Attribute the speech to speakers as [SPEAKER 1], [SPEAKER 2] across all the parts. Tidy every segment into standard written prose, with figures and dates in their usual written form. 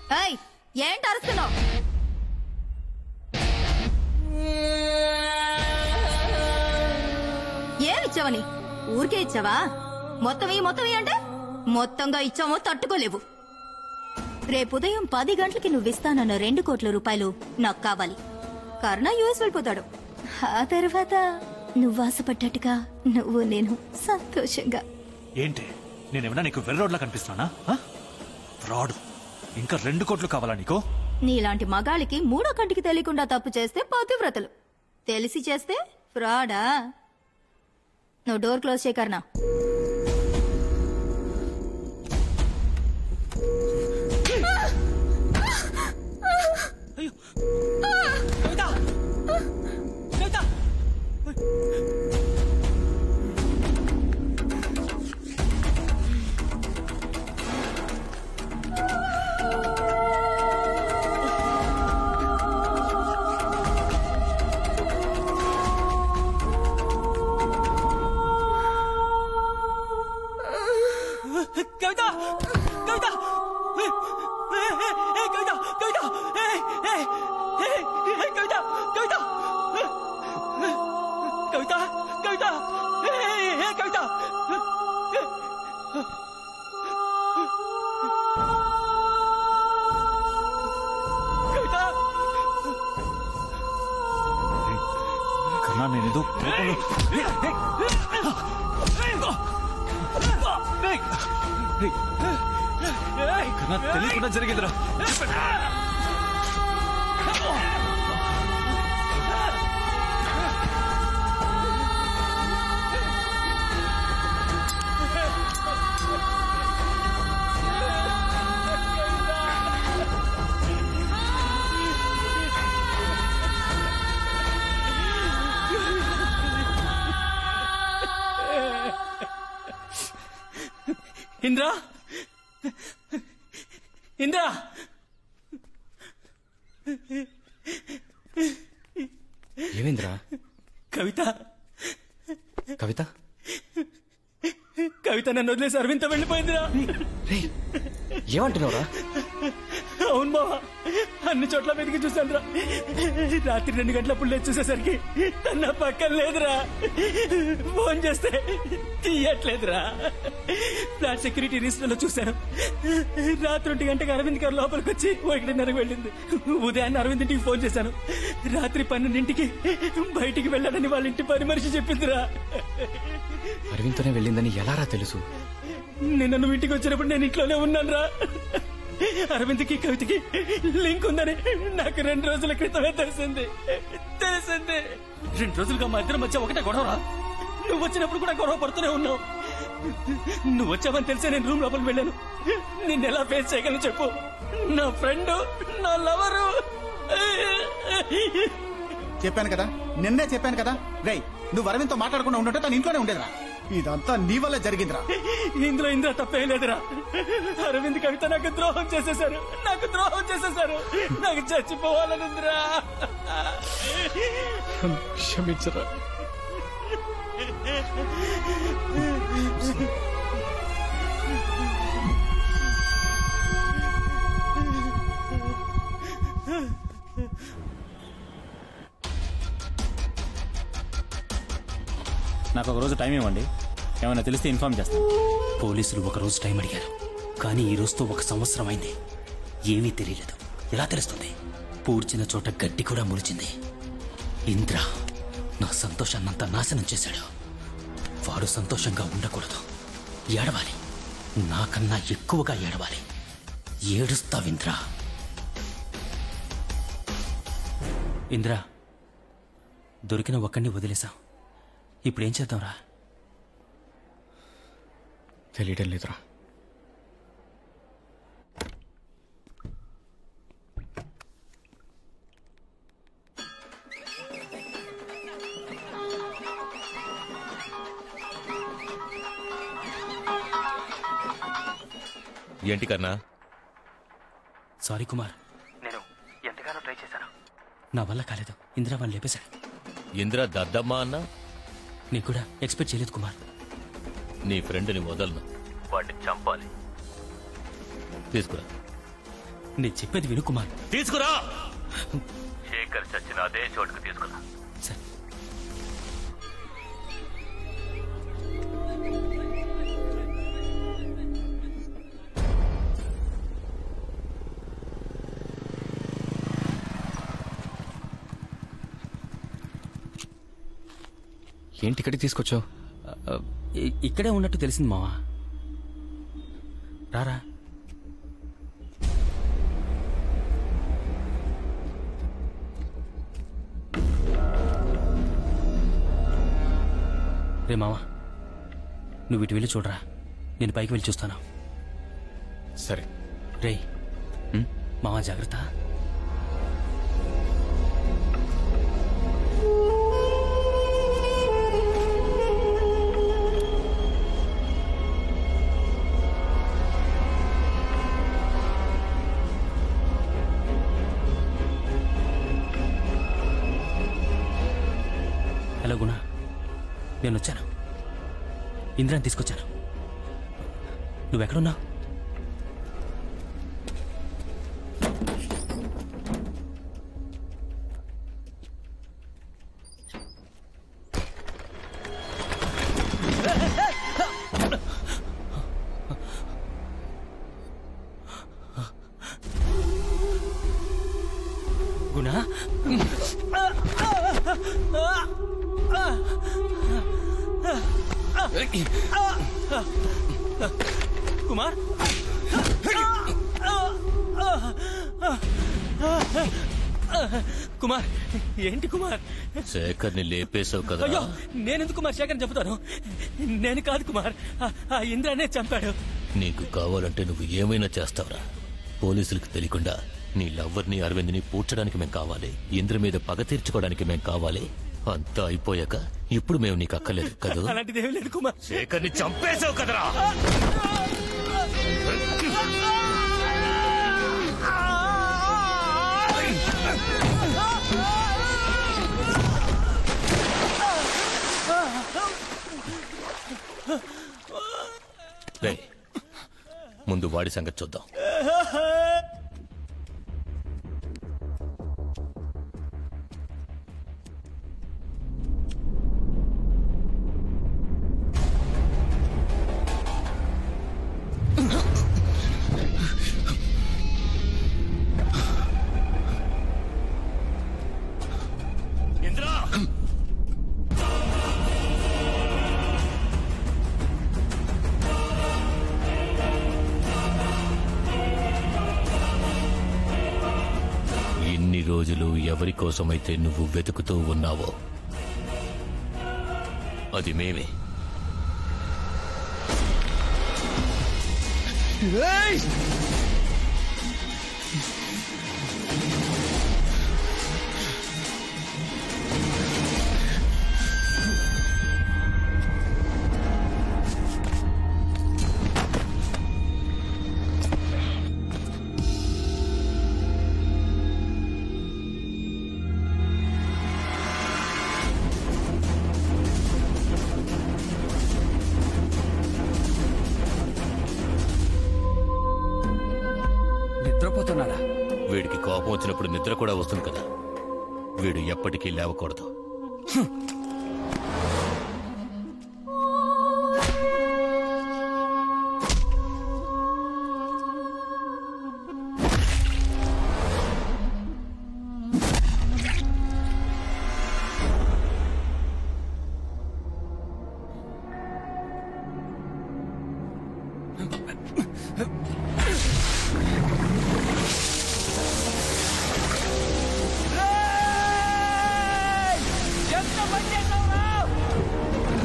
[SPEAKER 1] ఏంటి అరుస్తున్నావు? ఏమిచ్చావని? ఊరికే ఇచ్చావా? మొత్తం అంటే మొత్తంగా ఇచ్చామో తట్టుకోలేవు. రేపు ఉదయం 10 గంటలకి నువ్విస్తానన్న 2 కోట్ల రూపాయలు నాకు కావాలి. కర్ణ యూఎస్ వెళ్ళిపోతాడు. ఆ తర్వాత నువ్వు ఆశపడ్డట్టుగా నువ్వు నేను సంతోషంగా.
[SPEAKER 2] ఏంటి నేనేమన్నా నీకు వెర్రోడ్లా కనిపిస్తానా? ఫ్రాడ్. ఇంకా 2 కోట్లు కావాలా నీకు?
[SPEAKER 1] నీలాంటి మగాళ్ళకి 3వ కంటికి తెలియకుండా తప్పు చేస్తే పతివ్రతలు, తెలిసి చేస్తే ఫ్రాడా? నువ్వు డోర్ క్లోజ్ చేయకర్నా.
[SPEAKER 2] నేనేదో తెలియకుండా జరిగిందిరా.
[SPEAKER 3] ఇంద్రా, ఇంద్రా,
[SPEAKER 4] ఏమింద్రా?
[SPEAKER 3] కవిత,
[SPEAKER 4] కవిత,
[SPEAKER 3] కవిత నన్ను వదిలేసి అరవింద్తో వెళ్ళిపోయిందిరా.
[SPEAKER 4] ఏమంటున్నావురా?
[SPEAKER 3] అవును బావా, అన్ని చోట్ల వెతికి చూసాను రా. రాత్రి 2 గంటలప్పుడు లేచి చూసేసరికి తన పక్కన లేదురా. ఫోన్ చేస్తే తీయట్లేదురా. ఫ్లాట్ సెక్యూరిటీ రిజిస్టర్ లో చూశాను. రాత్రి 1 గంటకి అరవింద్ గారు లోపలికి వచ్చి 1:30కి వెళ్ళింది. ఉదయాన్నే అరవింద్ ఇంటికి ఫోన్ చేశాను. రాత్రి 12ంటికి బయటికి వెళ్ళాలని వాళ్ళ ఇంటి పని మనిషి చెప్పిందిరా.
[SPEAKER 4] అరవింద్తోనే వెళ్ళిందని ఎలారా తెలుసు?
[SPEAKER 3] నిన్న నువ్వు ఇంటికి వచ్చినప్పుడు నేను ఇంట్లోనే ఉన్నాను రా. అరవింద్కి కవితకి లింక్ ఉందని నాకు 2 రోజుల క్రితమే తెలిసింది. 2 రోజులుగా మా ఇద్దరం మధ్య ఒకటే గొడవరా. నువ్వు వచ్చినప్పుడు కూడా గొడవ పడుతూనే ఉన్నావు. నువ్వు వచ్చావని తెలిసే నేను రూమ్ లోపలికి వెళ్ళాను. నిన్నెలా ఫేస్ చేయగలను చెప్పు? నా ఫ్రెండ్, నా లవరు.
[SPEAKER 5] చెప్పాను కదా, నిన్నే చెప్పాను కదా. రేయ్, నువ్వు అరవింద్తో మాట్లాడకుండా ఉంటే తను ఇంట్లోనే ఉండేదిరా. ఇదంతా నీ వల్ల జరిగిందిరా.
[SPEAKER 3] ఇందులో ఇంద్ర తప్పే లేదురా. అరవింద్ కవిత నాకు ద్రోహం చేసేశారు. నాకు చచ్చిపోవాలనుందిరా.
[SPEAKER 4] క్షమించరా.
[SPEAKER 6] నాకు ఒక రోజు టైం ఇవ్వండి, ఏమైనా తెలిస్తే ఇన్ఫార్మ్ చేస్తాను. పోలీసులు 1 రోజు టైం అడిగారు, కానీ ఈ రోజుతో 1 సంవత్సరం అయింది. ఏమీ తెలియలేదు. ఎలా తెలుస్తుంది? పూడ్చిన చోట గడ్డి కూడా మురిచింది. ఇంద్ర నా సంతోషాన్నంతా నాశనం చేశాడు. వాడు సంతోషంగా ఉండకూడదు, ఏడవాలి. నాకన్నా ఎక్కువగా ఏడవాలి. ఏడుస్తావింద్ర. ఇంద్ర, దొరికిన ఒక్కడిని వదిలేశాం. ఇప్పుడేం చేద్దాంరా?
[SPEAKER 4] తెలియడం లేదురా.
[SPEAKER 7] ఏంటి కన్నా?
[SPEAKER 6] సారీ కుమార్, నేను ఎంతగానో ట్రై చేశాను, నా వల్ల కాలేదు. ఇందిరా వాళ్ళు లేపేశాడు.
[SPEAKER 7] ఇందిరా దద్దమ్మ అన్నా?
[SPEAKER 6] నీకు కూడా ఎక్స్పెక్ట్ చేయలేదు కుమార్.
[SPEAKER 7] నీ ఫ్రెండ్ని వదలను, వాడిని చంపాలి. తీసుకురా.
[SPEAKER 6] నేను చెప్పేది విను కుమార్.
[SPEAKER 7] తీసుకురా. శేఖర్ చచ్చిన అదే చోటుకు తీసుకురా.
[SPEAKER 6] సరే.
[SPEAKER 4] ఏంటి ఇక్కడికి తీసుకొచ్చావు?
[SPEAKER 6] ఇక్కడే ఉన్నట్టు తెలిసింది మావా. రారా. రే మావా, నువ్వు ఇటు వెళ్ళి చూడరా, నేను పైకి వెళ్ళి చూస్తాను.
[SPEAKER 4] సరే.
[SPEAKER 6] రే మావా, జాగ్రత్త. హలో గుణ, నేను వచ్చాను. ఇంద్రాన్ని తీసుకొచ్చాను. నువ్వెక్కడున్నావు? గుణ, కుమార్, కుమార్, ఏంటి కుమార్?
[SPEAKER 7] శేఖర్ని లేపేశావు కదా.
[SPEAKER 6] అయ్యో, నేనెందుకు కుమార్ శేఖర్ని చెప్తాను? నేను కాదు కుమార్, ఆ ఇంద్రానే చంపాడు.
[SPEAKER 7] నీకు కావాలంటే నువ్వు ఏమైనా చేస్తావురా. పోలీసులకు తెలియకుండా నీ లవ్వర్ని అరవింద్ని పూడ్చడానికి మేం కావాలి. ఇంద్ర మీద పగ తీర్చుకోవడానికి మేం కావాలి. అంతా అయిపోయాక ఇప్పుడు మేము నీకు అక్కర్లేదు కదా.
[SPEAKER 6] అలాంటిదేమీ లేదు కుమార్.
[SPEAKER 7] శేఖర్ని చంపేశావు కదరా. ముందు వాడి సంగతి చూద్దాం. రోజులు ఎవరి కోసమైతే నువ్వు వెతుకుతూ ఉన్నావో అది మేమే.
[SPEAKER 6] నిద్రపోతున్నాడా?
[SPEAKER 7] వీడికి కోపం వచ్చినప్పుడు నిద్ర కూడా వస్తుంది కదా. వీడు ఎప్పటికీ లేవకూడదు.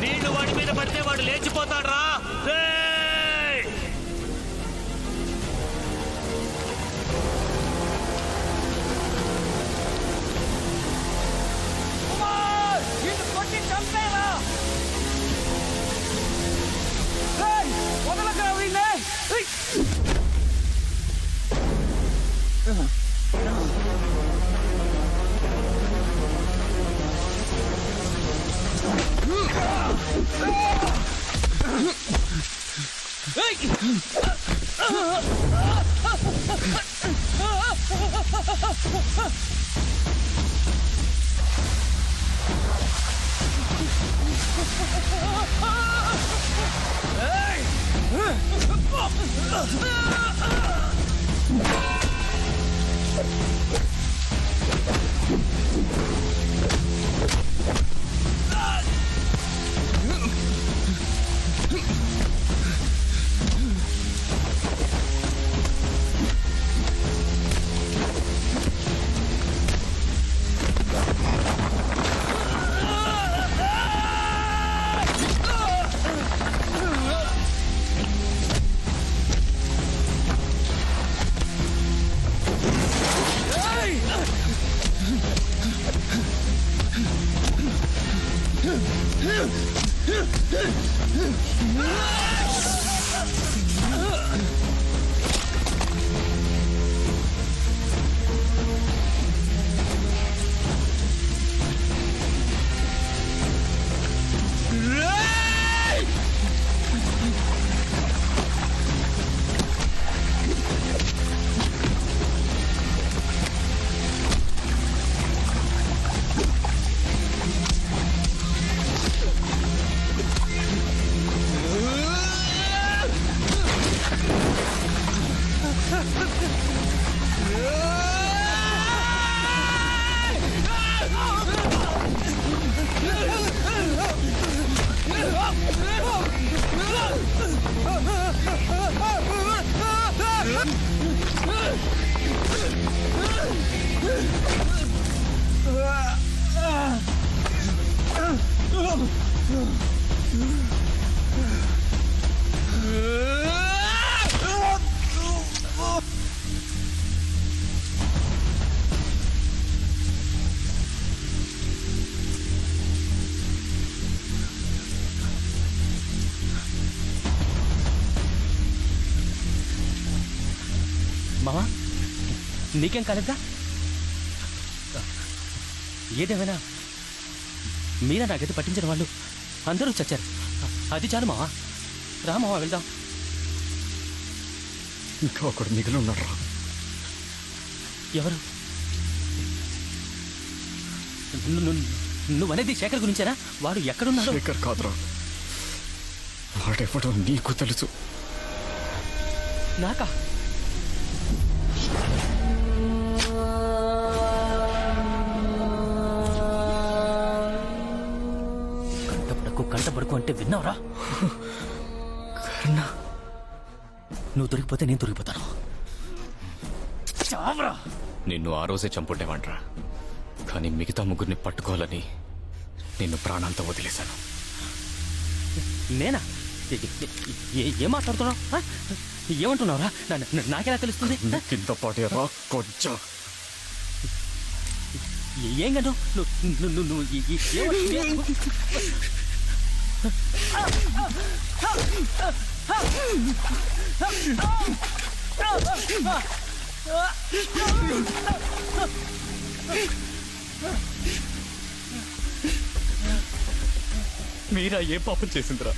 [SPEAKER 7] నీళ్లు వాడి మీద పడితే వాడు లేచిపోతాడ్రా.
[SPEAKER 6] మామా నీకేం కాలేదా? ఏదేమైనా మీరా నాకైతే పట్టించిన వాళ్ళు అందరూ చచ్చారు. అది చాలు మావా. రా మావా వెళ్దాం.
[SPEAKER 4] ఇంకా ఒకడు మిగిలి ఉన్నాడు రా.
[SPEAKER 6] ఎవరు? నువ్వనేది శేఖర్ గురించేనా? వాడు ఎక్కడున్నాడు?
[SPEAKER 4] శేఖర్ కాదురా, వాడెవడో నీకు తెలుసు.
[SPEAKER 6] నాకా? కంటపడుకు అంటే విన్నావురా? నువ్వు దొరికిపోతే నేను దొరికిపోతాను. చావరా!
[SPEAKER 4] నిన్ను ఆ రోజే చంపుండేవాడ్రా, కానీ మిగతా ముగ్గురిని పట్టుకోవాలని నిన్ను ప్రాణాంతం వదిలేశాను.
[SPEAKER 6] నేనా? ఏం మాట్లాడుతున్నావు? ఏమంటున్నావురా? నాకెలా తెలుస్తుంది?
[SPEAKER 4] కింద పాటేరా కొంచెం.
[SPEAKER 6] ఏం కను నువ్వు
[SPEAKER 4] మీరా ఏ పాపం చేసిందిరా?